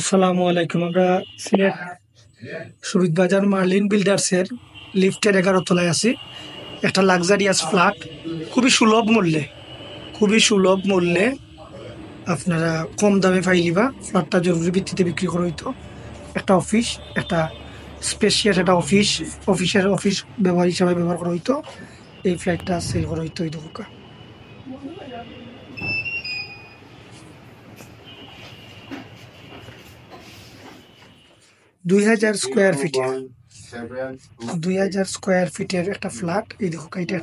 আসসালামু আলাইকুম। আমরা সিলেট শহীদ বাজার মার্লিন বিল্ডার্সের লিফটের 11 তলায় আছি। একটা লাক্সারিয়াস ফ্ল্যাট, খুবই সুলভ মূল্যে আপনারা কম দামে পাইলিবা। ফ্ল্যাটটা জরুরি ভিত্তিতে বিক্রি করা হইতো। একটা অফিস, একটা স্পেশিয়াস একটা অফিস ব্যবহার হিসাবে ব্যবহার করা হইতো। এই ফ্ল্যাটটা সেল করা হইতো এই দোকা। 2000 স্কোয়ার ফিটের একটা ফ্ল্যাট। এই দেখো, এটা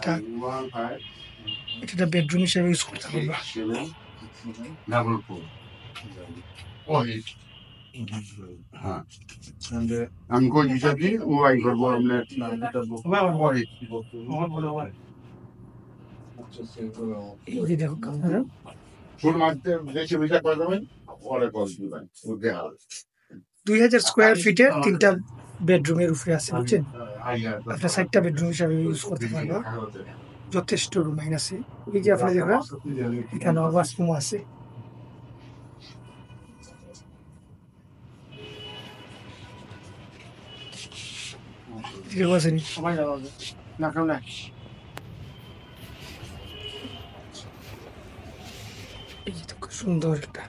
একটা বেডরুম হিসেবে ইউজ করতে পারবা। এই যে দেখো আপনারা 2000 স্কোয়ার ফিটের 3টা বেডরুমের উপরে আছে, বুঝছেন? আপনার 4টা বেডরুম হিসাবে ইউজ করতে পারবা। যথেষ্ট রুমাইন আছে। এই যে আপনার দেখবেন এখানে ওয়াশরুম আছে। এই যে খুব সুন্দর একটা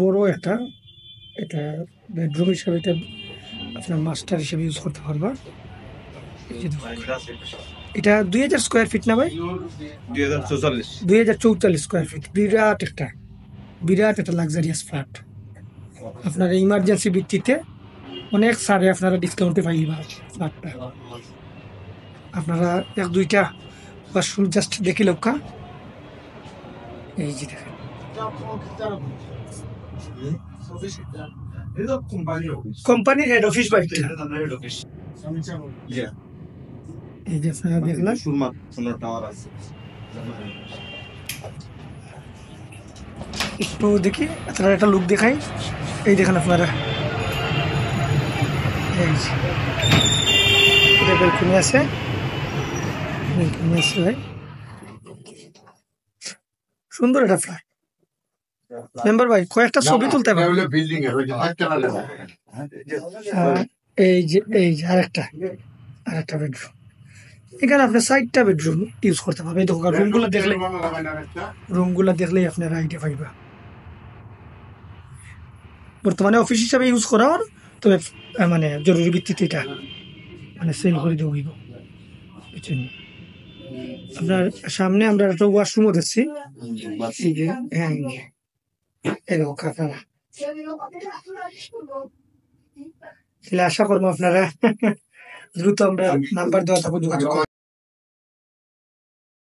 বড় একটা এটা বেডরুম হিসাবে এটা আপনার মাস্টার হিসেবে ইউজ করতে পারবা। এটা 2000 স্কোয়ার ফিট না ভাই? 2044 স্কোয়ার ফিট। বিরাট একটা লাক্সারিয়াস ফ্ল্যাট। আপনারা ইমার্জেন্সি ভিত্তিতে অনেক সারে আপনারা ডিসকাউন্টে পাইবা ফ্ল্যাটটা। আপনারা 1-2টা ওয়াশরুম জাস্ট দেখি লোকা। এই যে দেখেন, কোম্পানির হেড অফিস বাড়িটা। এই যে আপনারা দেখলেন, একটু দেখি আপনারা একটা লুক দেখাই। এই দেখেন আপনারা, এই যে এটা বেলকনি আছে ভাই। সুন্দর একটা ফ্ল্যাট। মেম্বার ভাই কয়েকটা ছবি তুলতে পারবেন? এই যে আরেকটা বেডরুম। এখানে আপনার 4টা বেডরুম ইউজ করতে পারবেন। দেখো রুমগুলো দেখলেই আপনারা আইডিয়া পাইবা। বর্তমানে অফিস হিসাবে ইউজ করা হয়, তবে মানে জরুরি ভিত্তিতে এটা মানে সেল করে দেবো। আপনার সামনে আমরা একটা ওয়াশরুমও দেখছি। হ্যাঁ, আশা করবো আপনারা দ্রুত আমরা নাম্বার দেওয়া থাকবো, যোগাযোগ